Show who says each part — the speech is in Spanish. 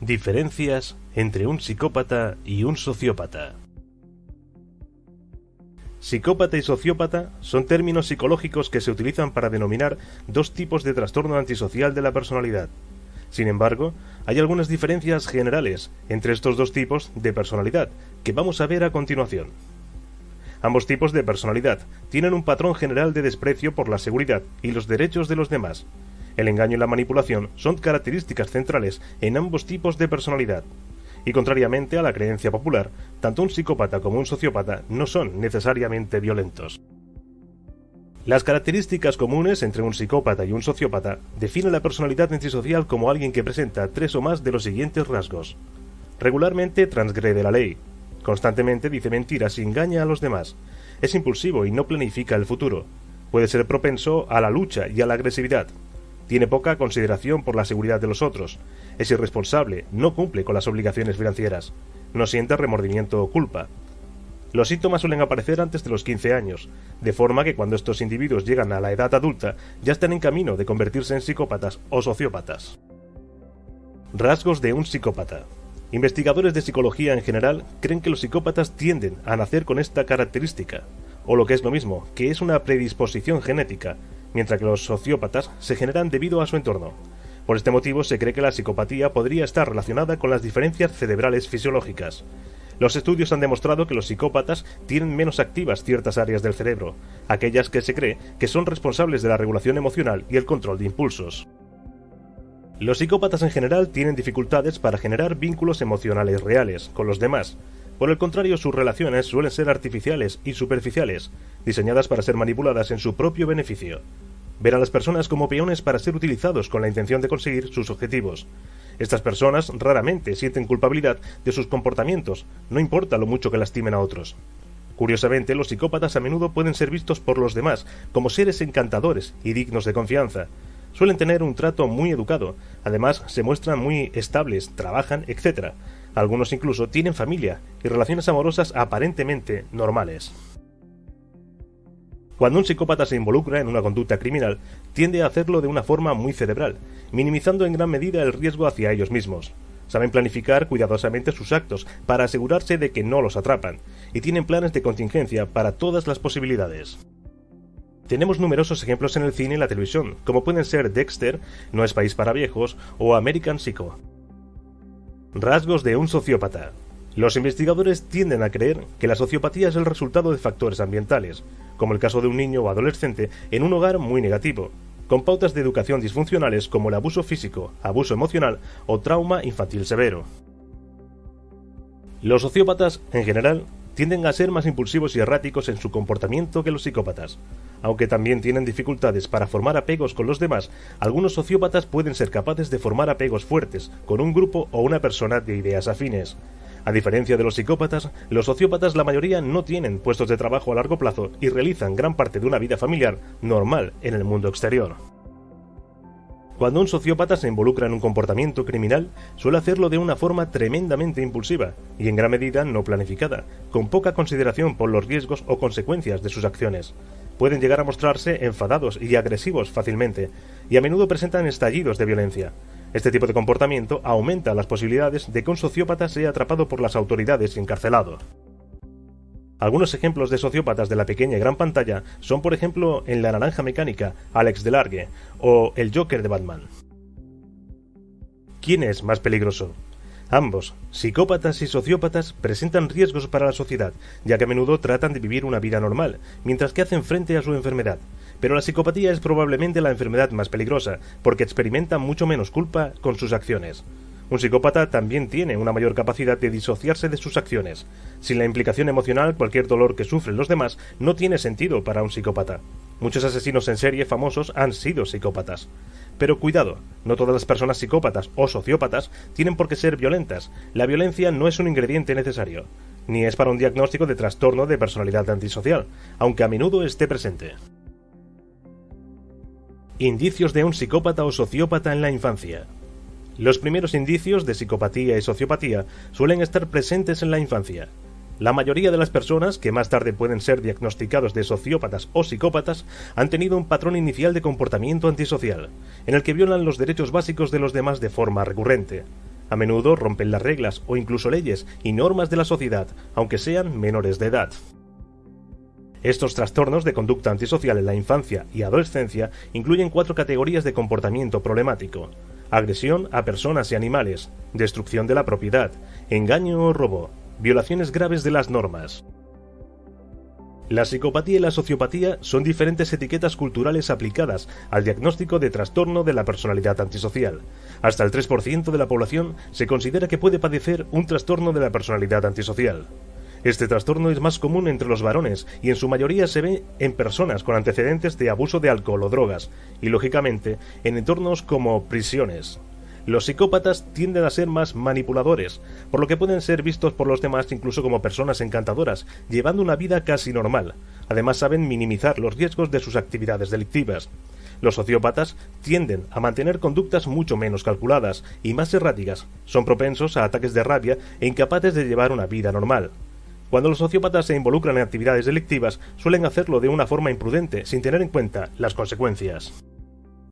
Speaker 1: Diferencias entre un psicópata y un sociópata. Psicópata y sociópata son términos psicológicos que se utilizan para denominar dos tipos de trastorno antisocial de la personalidad. Sin embargo, hay algunas diferencias generales entre estos dos tipos de personalidad que vamos a ver a continuación. Ambos tipos de personalidad tienen un patrón general de desprecio por la seguridad y los derechos de los demás. El engaño y la manipulación son características centrales en ambos tipos de personalidad. Y contrariamente a la creencia popular, tanto un psicópata como un sociópata no son necesariamente violentos. Las características comunes entre un psicópata y un sociópata definen la personalidad antisocial como alguien que presenta tres o más de los siguientes rasgos. Regularmente transgrede la ley. Constantemente dice mentiras y engaña a los demás. Es impulsivo y no planifica el futuro. Puede ser propenso a la lucha y a la agresividad. Tiene poca consideración por la seguridad de los otros. Es irresponsable, no cumple con las obligaciones financieras. No siente remordimiento o culpa. Los síntomas suelen aparecer antes de los 15 años, de forma que cuando estos individuos llegan a la edad adulta ya están en camino de convertirse en psicópatas o sociópatas. Rasgos de un psicópata. Investigadores de psicología en general creen que los psicópatas tienden a nacer con esta característica, o lo que es lo mismo, que es una predisposición genética, mientras que los sociópatas se generan debido a su entorno. Por este motivo se cree que la psicopatía podría estar relacionada con las diferencias cerebrales fisiológicas. Los estudios han demostrado que los psicópatas tienen menos activas ciertas áreas del cerebro, aquellas que se cree que son responsables de la regulación emocional y el control de impulsos. Los psicópatas en general tienen dificultades para generar vínculos emocionales reales con los demás. Por el contrario, sus relaciones suelen ser artificiales y superficiales, diseñadas para ser manipuladas en su propio beneficio. Ver a las personas como peones para ser utilizados con la intención de conseguir sus objetivos. Estas personas raramente sienten culpabilidad de sus comportamientos, no importa lo mucho que lastimen a otros. Curiosamente, los psicópatas a menudo pueden ser vistos por los demás como seres encantadores y dignos de confianza. Suelen tener un trato muy educado, además se muestran muy estables, trabajan, etc. Algunos incluso tienen familia y relaciones amorosas aparentemente normales. Cuando un psicópata se involucra en una conducta criminal, tiende a hacerlo de una forma muy cerebral, minimizando en gran medida el riesgo hacia ellos mismos. Saben planificar cuidadosamente sus actos para asegurarse de que no los atrapan, y tienen planes de contingencia para todas las posibilidades. Tenemos numerosos ejemplos en el cine y la televisión, como pueden ser Dexter, No es país para viejos o American Psycho. Rasgos de un sociópata. Los investigadores tienden a creer que la sociopatía es el resultado de factores ambientales, como el caso de un niño o adolescente en un hogar muy negativo, con pautas de educación disfuncionales como el abuso físico, abuso emocional o trauma infantil severo. Los sociópatas, en general, tienden a ser más impulsivos y erráticos en su comportamiento que los psicópatas. Aunque también tienen dificultades para formar apegos con los demás, algunos sociópatas pueden ser capaces de formar apegos fuertes con un grupo o una persona de ideas afines. A diferencia de los psicópatas, los sociópatas la mayoría no tienen puestos de trabajo a largo plazo y realizan gran parte de una vida familiar normal en el mundo exterior. Cuando un sociópata se involucra en un comportamiento criminal, suele hacerlo de una forma tremendamente impulsiva y en gran medida no planificada, con poca consideración por los riesgos o consecuencias de sus acciones. Pueden llegar a mostrarse enfadados y agresivos fácilmente, y a menudo presentan estallidos de violencia. Este tipo de comportamiento aumenta las posibilidades de que un sociópata sea atrapado por las autoridades y encarcelado. Algunos ejemplos de sociópatas de la pequeña y gran pantalla son, por ejemplo, en La naranja mecánica, Alex Delargue, o el Joker de Batman. ¿Quién es más peligroso? Ambos, psicópatas y sociópatas, presentan riesgos para la sociedad, ya que a menudo tratan de vivir una vida normal, mientras que hacen frente a su enfermedad. Pero la psicopatía es probablemente la enfermedad más peligrosa, porque experimenta mucho menos culpa con sus acciones. Un psicópata también tiene una mayor capacidad de disociarse de sus acciones. Sin la implicación emocional, cualquier dolor que sufren los demás no tiene sentido para un psicópata. Muchos asesinos en serie famosos han sido psicópatas. Pero cuidado, no todas las personas psicópatas o sociópatas tienen por qué ser violentas. La violencia no es un ingrediente necesario, ni es para un diagnóstico de trastorno de personalidad antisocial, aunque a menudo esté presente. Indicios de un psicópata o sociópata en la infancia. Los primeros indicios de psicopatía y sociopatía suelen estar presentes en la infancia. La mayoría de las personas que más tarde pueden ser diagnosticados de sociópatas o psicópatas han tenido un patrón inicial de comportamiento antisocial, en el que violan los derechos básicos de los demás de forma recurrente. A menudo rompen las reglas o incluso leyes y normas de la sociedad, aunque sean menores de edad. Estos trastornos de conducta antisocial en la infancia y adolescencia incluyen 4 categorías de comportamiento problemático: agresión a personas y animales, destrucción de la propiedad, engaño o robo, violaciones graves de las normas. La psicopatía y la sociopatía son diferentes etiquetas culturales aplicadas al diagnóstico de trastorno de la personalidad antisocial. Hasta el 3% de la población se considera que puede padecer un trastorno de la personalidad antisocial. Este trastorno es más común entre los varones y en su mayoría se ve en personas con antecedentes de abuso de alcohol o drogas, y lógicamente en entornos como prisiones. Los psicópatas tienden a ser más manipuladores, por lo que pueden ser vistos por los demás incluso como personas encantadoras, llevando una vida casi normal. Además saben minimizar los riesgos de sus actividades delictivas. Los sociópatas tienden a mantener conductas mucho menos calculadas y más erráticas, son propensos a ataques de rabia e incapaces de llevar una vida normal. Cuando los sociópatas se involucran en actividades delictivas, suelen hacerlo de una forma imprudente, sin tener en cuenta las consecuencias.